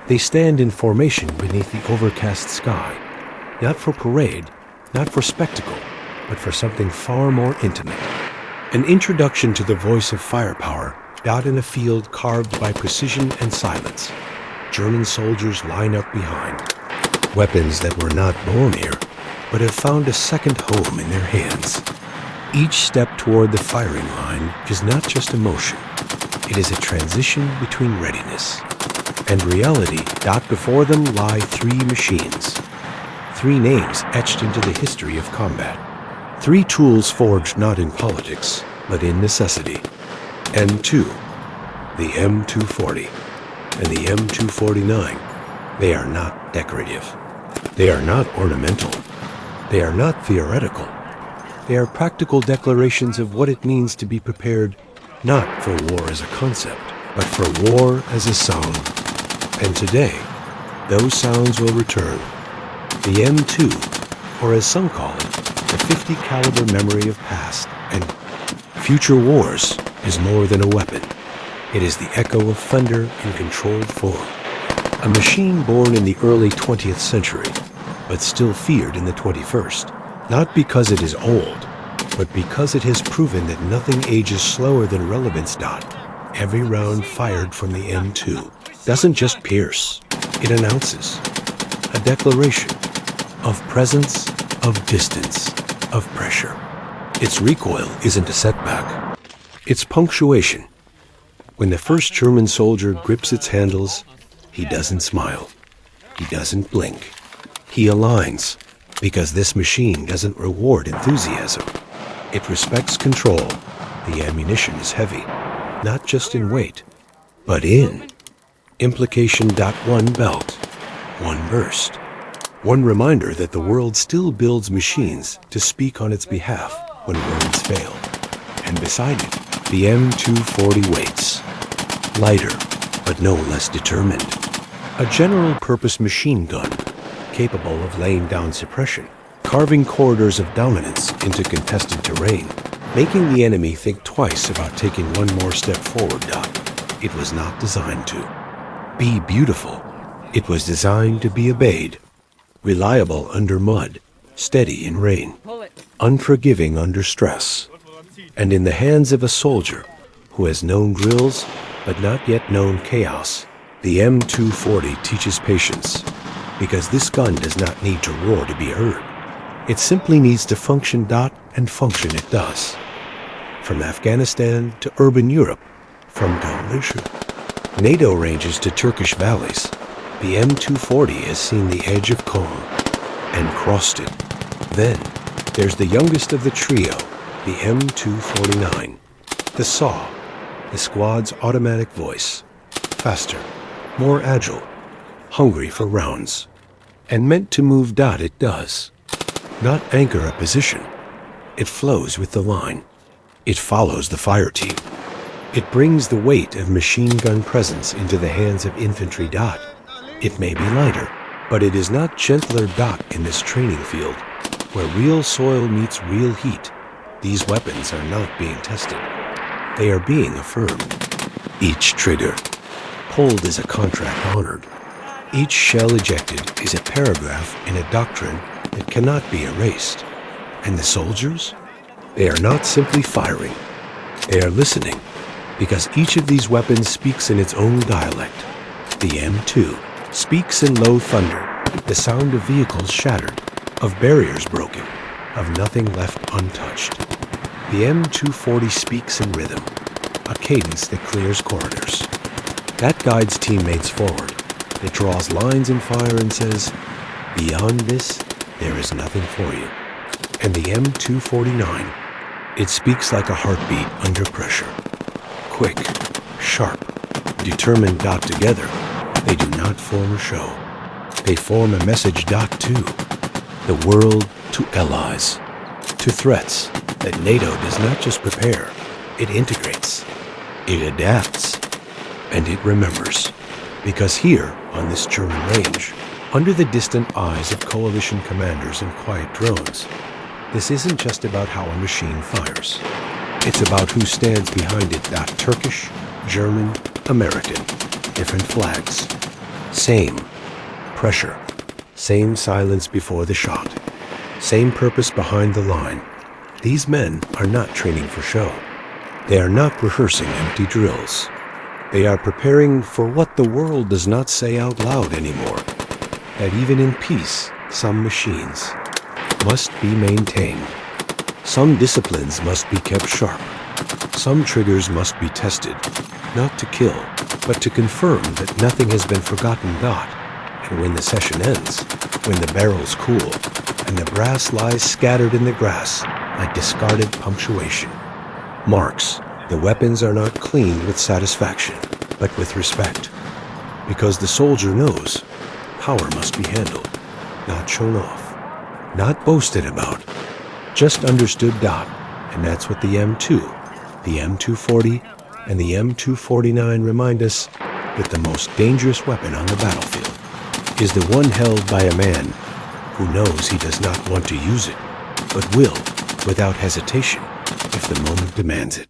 They stand in formation beneath the overcast sky, not for parade, not for spectacle, but for something far more intimate. An introduction to the voice of firepower, out in a field carved by precision and silence. German soldiers line up behind. Weapons that were not born here, but have found a second home in their hands. Each step toward the firing line is not just emotion. It is a transition between readiness and reality. Before them lie three machines. Three names etched into the history of combat. Three tools forged not in politics, but in necessity. M2, the M240, and the M249. They are not decorative. They are not ornamental. They are not theoretical. They are practical declarations of what it means to be prepared, not for war as a concept, but for war as a sound. And today, those sounds will return. The M2, or as some call it, the 50 caliber memory of past and future wars, is more than a weapon. It is the echo of thunder in controlled form. A machine born in the early 20th century, but still feared in the 21st. Not because it is old, but because it has proven that nothing ages slower than relevance. Every round fired from the M2 doesn't just pierce, it announces a declaration of presence, of distance, of pressure. Its recoil isn't a setback, it's punctuation. When the first German soldier grips its handles, he doesn't smile, he doesn't blink, he aligns, because this machine doesn't reward enthusiasm. It respects control. The ammunition is heavy, not just in weight, but in implication. One belt, one burst, one reminder that the world still builds machines to speak on its behalf when words fail. And beside it, the M240 waits, lighter, but no less determined. A general-purpose machine gun, capable of laying down suppression, carving corridors of dominance into contested terrain, making the enemy think twice about taking one more step forward. It was not designed to be beautiful. It was designed to be obeyed. Reliable under mud, steady in rain, unforgiving under stress. And in the hands of a soldier who has known drills but not yet known chaos, the M240 teaches patience. Because this gun does not need to roar to be heard. It simply needs to function. And function it does. From Afghanistan to urban Europe, from Dalmatia, NATO ranges to Turkish valleys, the M240 has seen the edge of calm and crossed it. Then, there's the youngest of the trio, the M249, the SAW, the squad's automatic voice, faster, more agile, hungry for rounds, and meant to move. It does. Not anchor a position. It flows with the line. It follows the fire team. It brings the weight of machine gun presence into the hands of infantry. It may be lighter, but it is not gentler. In this training field, where real soil meets real heat, these weapons are not being tested. They are being affirmed. Each trigger pulled is a contract honored. Each shell ejected is a paragraph in a doctrine that cannot be erased. And the soldiers? They are not simply firing. They are listening, because each of these weapons speaks in its own dialect. The M2 speaks in low thunder, the sound of vehicles shattered, of barriers broken, of nothing left untouched. The M240 speaks in rhythm, a cadence that clears corridors. That guides teammates forward. It draws lines in fire and says, beyond this, there is nothing for you. And the M249, it speaks like a heartbeat under pressure. Quick, sharp, determined. Together, they do not form a show. They form a message. Too. The world to allies, to threats that NATO does not just prepare, it integrates, it adapts, and it remembers. Because here, on this German range, under the distant eyes of coalition commanders and quiet drones, this isn't just about how a machine fires. It's about who stands behind it. Turkish, German, American, different flags, Same pressure, same silence before the shot, same purpose behind the line. These men are not training for show. They are not rehearsing empty drills. They are preparing for what the world does not say out loud anymore, that even in peace, some machines must be maintained. Some disciplines must be kept sharp. Some triggers must be tested, not to kill, but to confirm that nothing has been forgotten. And when the session ends, when the barrels cool, and the brass lies scattered in the grass like discarded punctuation, marks, the weapons are not cleaned with satisfaction, but with respect. Because the soldier knows power must be handled, not shown off, not boasted about, just understood. And that's what the M2, the M240, and the M249 remind us, that the most dangerous weapon on the battlefield is the one held by a man who knows he does not want to use it, but will, without hesitation, if the moment demands it.